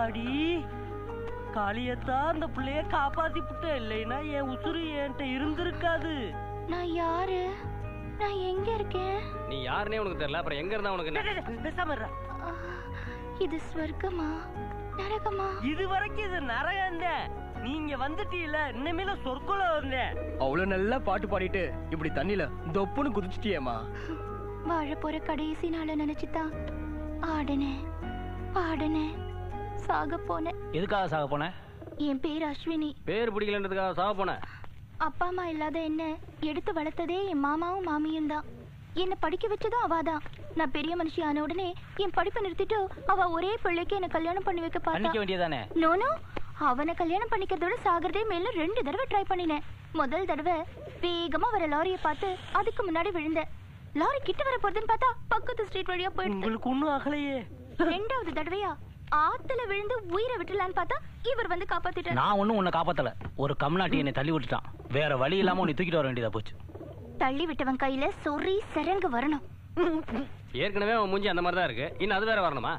ஆத்தாடி காளியத்தான் அந்த பிள்ளைய காப்பாத்தி விட்ட, இல்லைன்னா என் உசுறு என்கிட்ட இருந்திருக்காது. நான் யாரு? நான் எங்க இருக்கேன்? நீ யாருனே உனக்கு தெரியல, அப்புறம் எங்க இருந்தா உனக்கு? பேசாம இருடா. இது ஸ்வர்க்கமா நரகமா? இது வரைக்கும் இது நரகம் தான். நீங்க வந்துட்டீல, இன்னமேல சொர்க்கல வந்தேன். அவ்வளவு நல்லா பாட்டு பாடிட்டு இப்படி தண்ணில தொப்புன்னு குதிச்சிட்டியேமா. வாழ போற கடைசி நாள நினைச்சுதான் ஆடுனேன் பாடுனேன், சாக போனேன். எதுக்காக சாக போன? என் பேர் அஸ்வினி. பேர் பிடிக்கலன்றதுக்காக சாக போன? அப்பா அம்மா இல்லாத என்ன எடுத்து வளர்த்ததே என் மாமாவும் மாமியும் தான். என்ன படிக்க வச்சதும் அவாதான். நான் பெரிய மனுஷி ஆன உடனே என் படிப்பை நிறுத்திட்டு அவ ஒரே பிள்ளைக்கு என்ன கல்யாணம் பண்ணி வைக்க பண்ணிக்க வேண்டியதானே? நோனோ, அவனை கல்யாணம் பண்ணிக்கிறதோட சாகிறதே மேல 2 தடவை ட்ரை பண்ணினேன். முதல் தடவை வேகமா வர லாரியை பார்த்து அதுக்கு முன்னாடி விழுந்தேன். லாரி கிட்ட வர போறதுன்னு பார்த்தா பக்கத்து ஸ்ட்ரீட் வழியா போயிடுச்சு. உங்களுக்கு ஒண்ணும் ஆகலையே. 2வது தடவையா ஆத்துல விழுந்து உயிரை விட்டுலான்னு பார்த்தா இவர் வந்து காப்பாத்திட்டார். நான் ஒன்னும் உன்னை காப்பாத்தல, ஒரு கம்நாட்டி என்னை தள்ளி விட்டுட்டான். வேற வழி இல்லாம உன்னை தூக்கிட்டு வர வேண்டியதா போச்சு. தள்ளி விட்டவன் கையில சொறி சரங்கு வரணும். ஏற்கனவே அவன் மூஞ்சி அந்த மாதிரி தான் இருக்கு, இன்னும் அது வேற வரணுமா?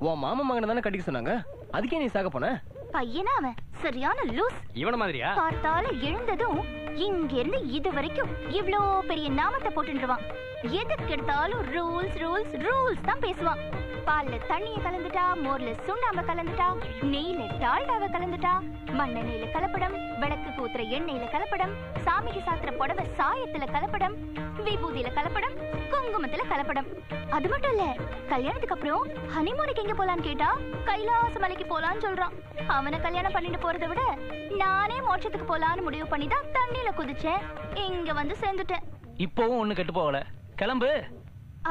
உன் மாமா மகனை தானே கட்டிக்க சொன்னாங்க, அதுக்கே நீ சாக போன? பையனா அவன் சரியான லூஸ். இவன மாதிரியா? பார்த்தால எழுந்ததும் இங்க இருந்து இது வரைக்கும் இவ்ளோ பெரிய நாமத்தை போட்டுருவான். எதுக்கு எடுத்தாலும் ரூல்ஸ் ரூல்ஸ் ரூல்ஸ் தான் பேசுவான். பால்ல தண்ணிய கலந்துட்டா, மோர்ல சுண்ணாம்பை கலந்துட்டா, நெய்ல டால்டாவை கலந்துட்டா, மண்ணெண்ணெயில கலப்படம், விளக்கு ஊத்துற எண்ணெயில கலப்படம், சாமிக்கு சாத்துற புடவை சாயத்துல கலப்படம், விபூதியில கலப்படம், குங்குமத்துல கலப்படம். அது மட்டும் இல்ல, கல்யாணத்துக்கு அப்புறம் ஹனிமூனுக்கு எங்க போலான்னு கேட்டா கைலாச மலைக்கு போலான்னு சொல்றான். அவனை கல்யாணம் பண்ணிட்டு போறதை விட நானே மோட்சத்துக்கு போலான்னு முடிவு பண்ணிதான் தண்ணியில குதிச்சேன். இங்க வந்து சேர்ந்துட்டேன். இப்பவும் ஒண்ணு கெட்டு போகல, கிளம்பு.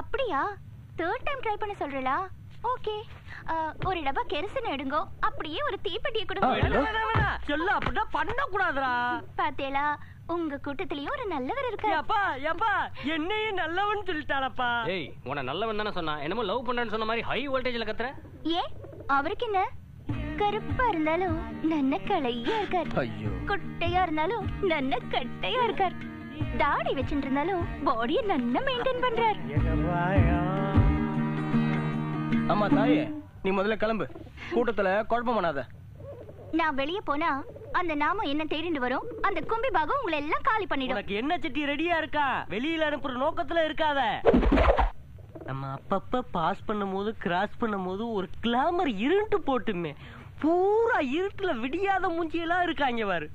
அப்படியா? 3rd டைம் ட்ரை பண்ண சொல்றா? ஓகே, ஒரு டப்பா கெரசின் எடுங்கோ, அப்படியே ஒரு தீப்பெட்டியை கொடுங்க. சொல்ல அப்படின்னா பண்ண கூடாதுடா. பாத்தேலா, உங்க கூட்டத்திலயும் ஒரு நல்லவர் இருக்காரு. அப்பா அப்பா என்னையும் நல்லவன் சொல்லிட்டாரப்பா. ஏய், உன நல்லவன் தானே சொன்னா, என்னமோ லவ் பண்றேன்னு சொன்ன மாதிரி ஹை வோல்டேஜ்ல கத்துற. ஏன் அவருக்கு என்ன? கருப்பா இருந்தாலும் நல்ல கலையா இருக்காரு. ஐயோ. குட்டையா இருந்தாலும் நல்ல கட்டையா இருக்காரு. தாடி வச்சுட்டு இருந்தாலும் பாடியை நல்லா மெயின்டைன் பண்றாரு. ஆமா தாயே, நீ முதல்ல கிளம்பு, கூட்டத்துல குழப்பம் பண்ணாத. நான் வெளியே போனா அந்த நாமம் என்ன தேடிட்டு வரும். அந்த கும்பி பாகம் உங்களை எல்லாம் காலி பண்ணிடும். உனக்கு என்ன சட்டி ரெடியா இருக்கா? வெளியில அனுப்புற நோக்கத்துல இருக்காத. நம்ம அப்பப்ப பாஸ் பண்ணும் போது கிராஸ் பண்ணும் போது ஒரு கிளாமர் இருட்டு போட்டுமே, பூரா இருட்டுல விடியாத மூஞ்சியெல்லாம் இருக்காங்க பாரு.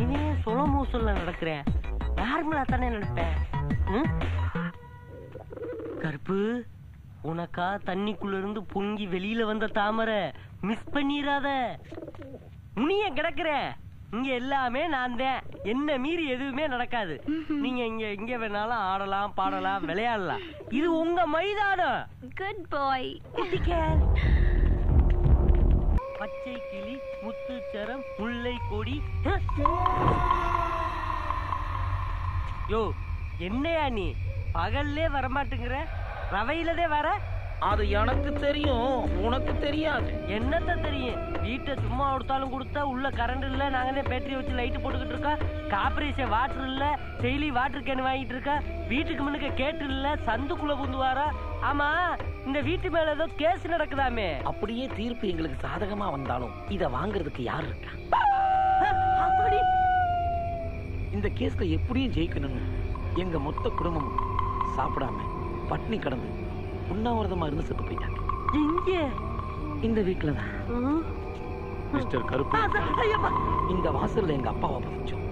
இனே சொல்ல மூசல்ல நடக்கிறேன், நார்மலா தானே நடப்பேன். கருப்பு, உனக்கா தண்ணிக்குள்ள இருந்து பொங்கி வெளியில வந்த தாமரை மிஸ் பண்ணிராத. முனிய கிடக்குற இங்க எல்லாமே நான் தான், என்ன மீறி எதுவுமே நடக்காது. நீங்க இங்க வேணாலும் ஆடலாம் பாடலாம் விளையாடலாம், இது உங்க மைதானம். குட் பாய். பச்சை கிளி முத்துச்சரம் முல்லை கொடி. யோ என்னையா நீ பகல்லே வரமாட்டேங்கிற, ரவையிலதே வர? அது எனக்கு தெரியும், உனக்கு தெரியாது. என்னத்த தெரியும்? வீட்டை சும்மா கொடுத்தாலும் கொடுத்தா உள்ள கரண்ட் இல்ல, நாங்களே பேட்டரி வச்சு லைட் போட்டுக்கிட்டு இருக்கா. கார்பரேஷன் வாட்டர் இல்ல, டெய்லி வாட்டர் கேன் வாங்கிட்டு இருக்கா. வீட்டுக்கு முன்னுக்கு கேட்டு இல்ல, சந்துக்குள்ள புந்து வாரா. ஆமா, இந்த வீட்டு மேல ஏதோ கேஸ் நடக்குதாமே. அப்படியே தீர்ப்பு எங்களுக்கு சாதகமா வந்தாலும் இத வாங்குறதுக்கு யார் இருக்கா? இந்த கேஸ்ல எப்படியும் ஜெயிக்கணும்னு எங்க மொத்த குடும்பமும் சாப்பிடாம பட்னி கடந்து உண்ணாவிரதமா இருந்து செத்து போயிட்டாங்க. இங்க இந்த வீட்டுலதான். மிஸ்டர் கருப்பு, இந்த வாசல்ல எங்க அப்பாவை பதிச்சோம்,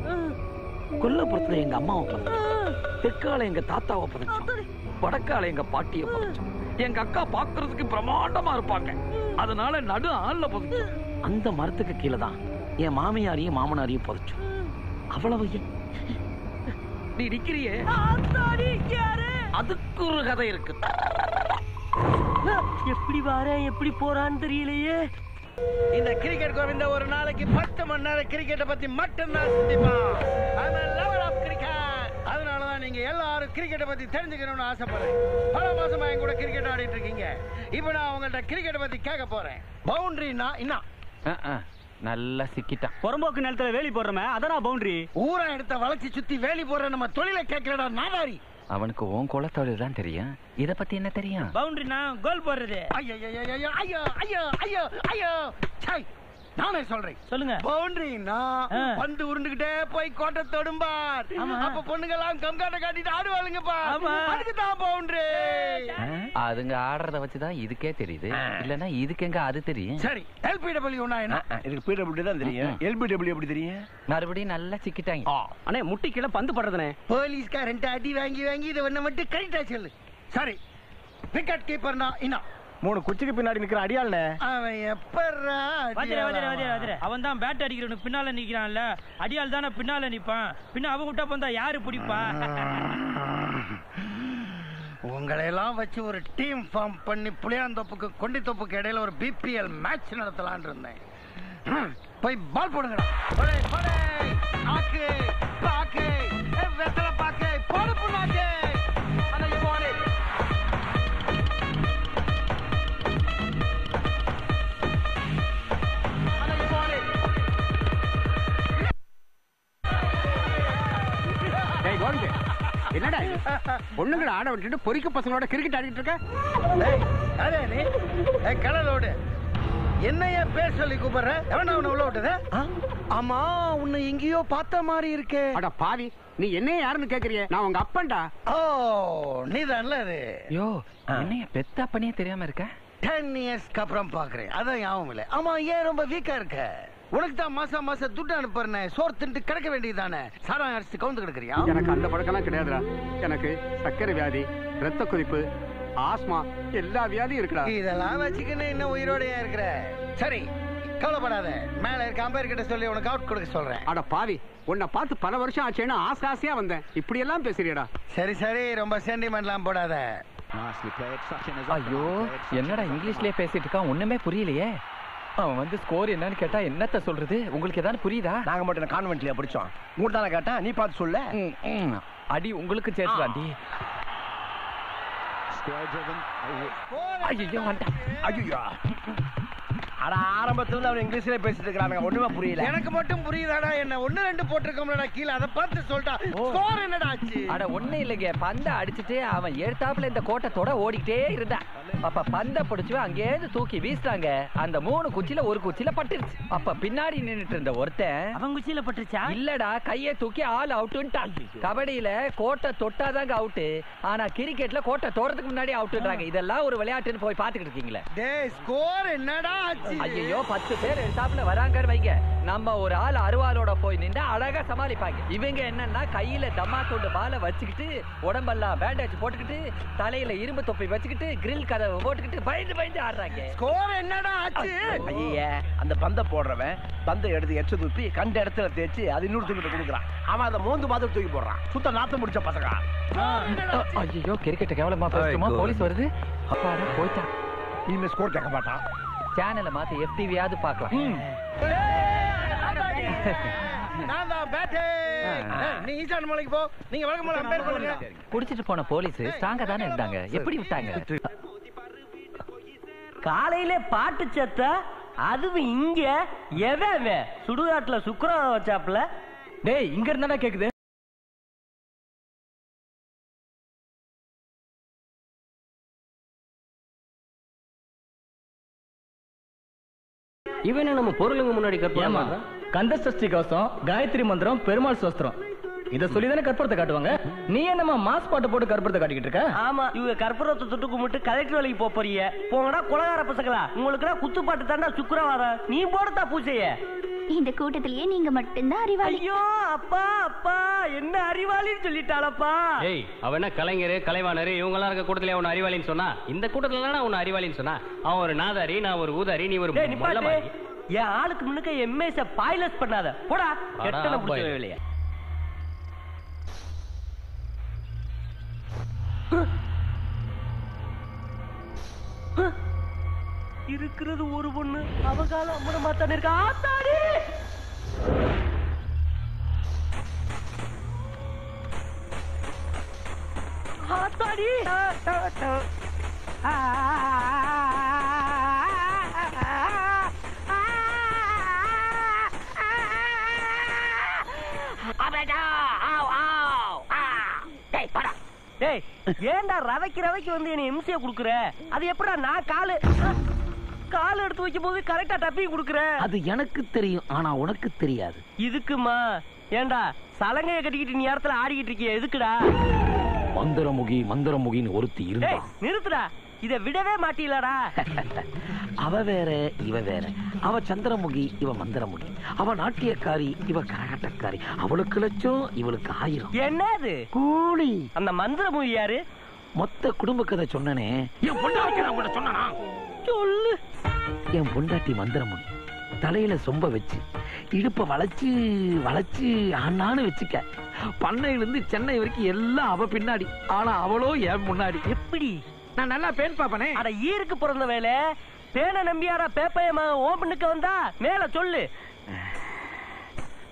கொல்லப்புறத்துல எங்க அம்மாவை பதிச்சோம், தெற்கால எங்க தாத்தாவை பதிச்சோம், வடக்கால எங்க பாட்டியை பதிச்சோம். எங்க அக்கா பாக்குறதுக்கு பிரமாண்டமா இருப்பாங்க, அதனால நடு ஆள்ல பதிச்சோம். அந்த மரத்துக்கு கீழே தான் என் மாமியாரையும் மாமனாரையும் பதிச்சோம். அவ்வளவு நீ நிக்கிறியே, அதுக்கு ஒரு கதை இருக்கு. எப்படி வார எப்படி போறான்னு தெரியலையே. இந்த கிரிக்கெட் கோவிந்த ஒரு நாளைக்கு 10 மணி நேரம் கிரிக்கெட்டை பத்தி மட்டும் தான் சிந்திப்பான். அதனாலதான் நீங்க எல்லாரும் கிரிக்கெட்டை பத்தி தெரிஞ்சுக்கணும்னு ஆசைப்படுறேன். பல மாசமா என் கூட கிரிக்கெட் ஆடிட்டு இருக்கீங்க. இப்ப நான் உங்கள்ட்ட கிரிக்கெட்டை பத்தி கேட்க போறேன். பவுண்டரினா என்ன? நல்லா சிக்கிட்டான். புறம்போக்கு நிலத்துல வேலி போடுறமே அதான் பவுண்டரி. ஊரா எடுத்த வளைச்சி சுத்தி வேலி போடுற நம்ம தொழிலை கேட்கலடா நாதாரி. அவனுக்கு உன் குலத்தொழில் தான் தெரியும். இத பத்தி என்ன தெரியும்? பவுண்டரினா கோல் போடுறது. ஐயோ ஐயோ ஐயோ ஐயோ ஐயோ ஐயோ சை, நானே சொல்றேன். சொல்லுங்க. பவுண்டரினா பந்து உருண்டுகிட்டே போய் கோட்டை தொடும்பார். அப்ப பொண்ணுங்கெல்லாம் கம்காட்ட காட்டிட்டு ஆடுவாளுங்கப்பா. அதுக்கு தான் பவுண்டரி. அதுங்க ஆடுறத வச்சுதான் இதுக்கே தெரியுது. இல்லன்னா இதுக்கு எங்க அது தெரியும்? சரி, LBW என்ன? இதுக்கு PW தான் தெரியும். LBW எப்படி தெரியும்? மறுபடியும் நல்லா சிக்கிட்டாங்க. அண்ணே முட்டி கீழே பந்து படுறதுனே. போலீஸ்காரன் அடி வாங்கி வாங்கி இதை ஒண்ணு மட்டும் கரெக்டா சொல்லு. சரி, விக்கெட் கீப்பர்னா என்ன? 3 குச்சிக்கு பின்னாடி நிக்கிற அடியாள்னே. அவன் எப்பறா அவன் தான் பேட் அடிக்கிறவனுக்கு பின்னால நிக்கிறான்ல, அடியால் தானே பின்னால நிப்பான். பின்ன அவன் விட்டா பந்தா யாரு பிடிப்பா? உங்களை எல்லாம் வச்சு ஒரு டீம் ஃபார்ம் பண்ணி புளியாந்தோப்புக்கு கொண்டித்தோப்புக்கு இடையில ஒரு BPL மேட்ச் நடத்தலான் இருந்தேன். போய் பால் போடுங்கடா. ஆக்கு பாக்கு வெத்தலை பாக்கு போடு புண்ணாக்கு. என்னடா பொண்ணுங்களை ஆட விட்டுட்டு பொறிக்க பசங்களோட கிரிக்கெட் ஆடிட்டு இருக்க? அதே நீ கடலோடு என்னைய பேர் சொல்லி கூப்பிடுற? எவனா உன்னை உள்ள விட்டது? ஆமா, உன்னை எங்கேயோ பார்த்த மாதிரி இருக்கே. அட பாவி, நீ என்ன யாருன்னு கேக்குறிய? நான் உங்க அப்பன்டா. ஓ, நீதான்ல அது. யோ, என்னைய பெத்த அப்பனே தெரியாம இருக்க? 10 இயர்ஸ்க்கு அப்புறம் பாக்குறேன். அதான் ஞாபகம் இல்ல. ஆமா, ஏன் ரொம்ப வீக்கா இருக்க? உனக்கு தான் மாசம் மாசம் துட்டு அனுப்புறேன். சோறு தின்ட்டு கிடக்க வேண்டியதானே? சாராயம் அடிச்சு கவுந்து கிடக்குறியா? எனக்கு அந்த பழக்கம்லாம் கிடையாதுடா. எனக்கு சர்க்கரை வியாதி, ரத்த கொதிப்பு, ஆஸ்மா எல்லா வியாதியும் இருக்குடா. இதெல்லாம் வச்சுக்கின்னு இன்னும் உயிரோடையா இருக்கிற. சரி, கவலைப்படாத. மேல இருக்க அம்பையர் கிட்ட சொல்லி உனக்கு அவுட் கொடுக்க சொல்றேன். அட பாவி, உன்னை பார்த்து பல வருஷம் ஆச்சேன்னு ஆசையா வந்தேன். இப்படி எல்லாம் பேசுறியடா? சரி சரி, ரொம்ப சென்டிமெண்ட்லாம் போடாத. ஐயோ, என்னடா இங்கிலீஷ்லயே பேசிட்டு இருக்கான், ஒண்ணுமே புரியலையே. அவன் வந்து ஸ்கோர் என்னன்னு கேட்டா என்னத்த சொல்றது? உங்களுக்கு ஏதாவது புரியுதா? நாங்க மட்டும் கான்வென்ட்லயே படிச்சோம். மூட்டான கேட்டா நீ பார்த்து சொல்ல. அடி உங்களுக்கு சேர்த்துதாண்டி. ஐயோ ஐயோ, அட ஆரம்பத்துல அவன் இங்கிலீஷ்ல பேசிட்டு இருக்காங்க, ஒண்ணுமே புரியல. எனக்கு மட்டும் புரியுதாடா? என்ன 1-2 போட்டிருக்கோம்லடா கீழே, அதை பார்த்து சொல்லிட்டா. ஸ்கோர் என்னடா ஆச்சு? அட ஒண்ணு இல்லைங்க, பந்த அடிச்சுட்டு அவன் எடுத்தாப்புல இந்த கோட்டத்தோட ஓடிக்கிட்டே இருந்தான். அப்ப பந்த பிடிச்சு அங்கேயிருந்து தூக்கி வீசிட்டாங்க. அந்த 3 குச்சியில ஒரு குச்சியில பட்டுருச்சு. அப்ப பின்னாடி நின்னுட்டு இருந்த ஒருத்தன் அவன் குச்சியில பட்டுருச்சா? இல்லடா, கையை தூக்கி ஆள் அவுட்டுன்ட்டான். கபடியில கோட்டை தொட்டாதாங்க அவுட்டு, ஆனா கிரிக்கெட்ல கோட்டை தோறதுக்கு முன்னாடி அவுட்டுன்றாங்க. இதெல்லாம் ஒரு விளையாட்டுன்னு போய் பாத்துக்கிட்டு இருக்கீங்களே. டேய், ஸ்கோர் என்னடா ஆச்சு? ஐயோ, 10 பேர் எடுத்தாப்புல வராங்கன்னு வைங்க, நம்ம ஒரு ஆள் அருவாளோட போய் நின்று அழகா சமாளிப்பாங்க. இவங்க என்னன்னா கையில தம்மா தொண்டு பால வச்சுக்கிட்டு, உடம்பெல்லாம் பேண்டேஜ் போட்டுக்கிட்டு, தலையில இரும்பு தொப்பி வச்சுக்கிட்டு, கிரில் கதவை போட்டுக்கிட்டு பயந்து பயந்து ஆடுறாங்க. ஸ்கோர் என்னடா ஆச்சு? ஐயா, அந்த பந்த போடுறவன் பந்தை எடுத்து எச்ச தூப்பி கண்ட இடத்துல தேய்ச்சி அது இன்னொருத்தங்கிட்ட கொடுக்குறான். அவன் அதை மோந்து மாதிரி தூக்கி போடுறான். சுத்த நாத்தம் முடிச்ச பசங்க. ஐயோ, கிரிக்கெட் கேவலமா பேசுமா? போலீஸ் வருது. அப்பாடா, போயிட்டான். இனிமே ஸ்கோர் கேட்க மாட்டான். சேனலை மாத்தி FTV-யாவது பார்க்கலாம். நான் தான் பேட்டிங். நீ ஈசான் மலைக்கு போ. நீங்க வழக்கமா அம்பையர் பண்ணுங்க. குடிச்சிட்டு போன போலீஸ் ஸ்ட்ராங்கா தானே இருந்தாங்க, எப்படி விட்டாங்க? காலையில பாட்டு சத்த, அதுவும் இங்க எவன் சுடுகாட்டுல சுக்கரம் வச்சாப்ல? டேய், இங்க இருந்தா கேக்குது. இவன் நம்ம பொருளுங்க முன்னாடி கற்பனை கந்த சஷ்டி கவசம், காயத்ரி மந்திரம், பெருமாள் சோஸ்திரம் இத சொல்லி தானே கற்பூரத்தை காட்டுவாங்க. நீ என்னமா மாஸ் பாட்டு போட்டு கற்பூரத்தை காட்டிக்கிட்டு இருக்க? ஆமா, இவங்க கற்பூரத்தை தொட்டு கும்பிட்டு கலெக்டர் வேலைக்கு போறீங்க. போங்கடா கொலகார பசங்களா, உங்களுக்கு குத்து பாட்டு தாண்டா சுக்கரவாதம். நீ போடத்தா பூஜைய. இந்த கூட்டத்திலேயே நீங்க மட்டும்தான் அறிவாளி. ஐயோ அப்பா அப்பா, என்ன அறிவாளின்னு சொல்லிட்டாளப்பா. ஏய், அவன் என்ன கலைஞர் கலைவாணர் இவங்க எல்லாம் இருக்க கூட்டத்திலே அவன் அறிவாளின்னு சொன்னா? இந்த கூட்டத்துல அவன் அறிவாளின்னு சொன்னா? அவன் ஒரு நாதாரி, நான் ஒரு ஊதாரி, நீ ஒரு மொல்லமாரி. என் ஆளுக்கு முன்னுக்க எம்ஏஸ பாய்லஸ் பண்ணாத. போடா, கெட்டன புடிச்ச வேலைய. இருக்கிறது ஒரு பொண்ணு, அவகால அம்மனமா தானே இருக்கா. ஆத்தாடி ஆத்தாடி. டேய் ஏன்டா ரவைக்கு வந்து என்ன எம்சியை குடுக்குற? அது எப்படா நான் கால் எடுத்து வைக்கும் போது கரெக்டா டப்பி குடுக்குற? அது எனக்கு தெரியும், ஆனா உனக்கு தெரியாது. இதுக்குமா? ஏன்டா சலங்கைய கட்டிக்கிட்டு நீ இடத்துல ஆடிக்கிட்டு இருக்கிய எதுக்குடா? மந்திரமுகின்னு ஒருத்தி இருந்தா. நிறுத்துடா, இத விடவே மாட்டீலடா. அவ வேற இவ வேற. அவ சந்திரமுகி, இவ மந்திரமுகி. அவ நாட்டியக்காரி, இவ கரகாட்டக்காரி. அவளுக்கு லட்சம், இவளுக்கு 1000. என்னது கூலி? அந்த மந்திரமுகி யாரு? மொத்த குடும்ப கதை சொன்னனே, என் பொண்டாட்டி சொன்னா சொல்லு. என் பொண்டாட்டி மந்திரமுகி. தலையில சொம்ப வச்சு இடுப்ப வளைச்சு ஆனான்னு வச்சுக்க. பண்ணையில இருந்து சென்னை வரைக்கும் எல்லாம் அவ பின்னாடி, ஆனா அவளோ என் முன்னாடி. எப்படி? நான் நல்லா பேன் பாப்பனே. அட ஈருக்கு பிறந்த வேலை பேனை நம்பியாரா பேப்பையமா ஓபனுக்கு வந்தா மேல சொல்லு.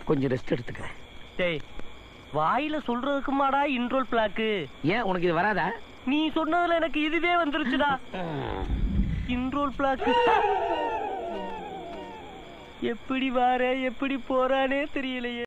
கொஞ்சம் ரெஸ்ட் எடுத்துக்கிறேன். டேய் வாயில சொல்றதுக்குமாடா இன்ட்ரோல் பிளாக்கு? ஏன் உனக்கு இது வராதா? நீ சொன்னதுல எனக்கு இதுவே வந்துருச்சுடா. இன்ட்ரோல் பிளாக்கு எப்படி வார எப்படி போறானே தெரியலையே.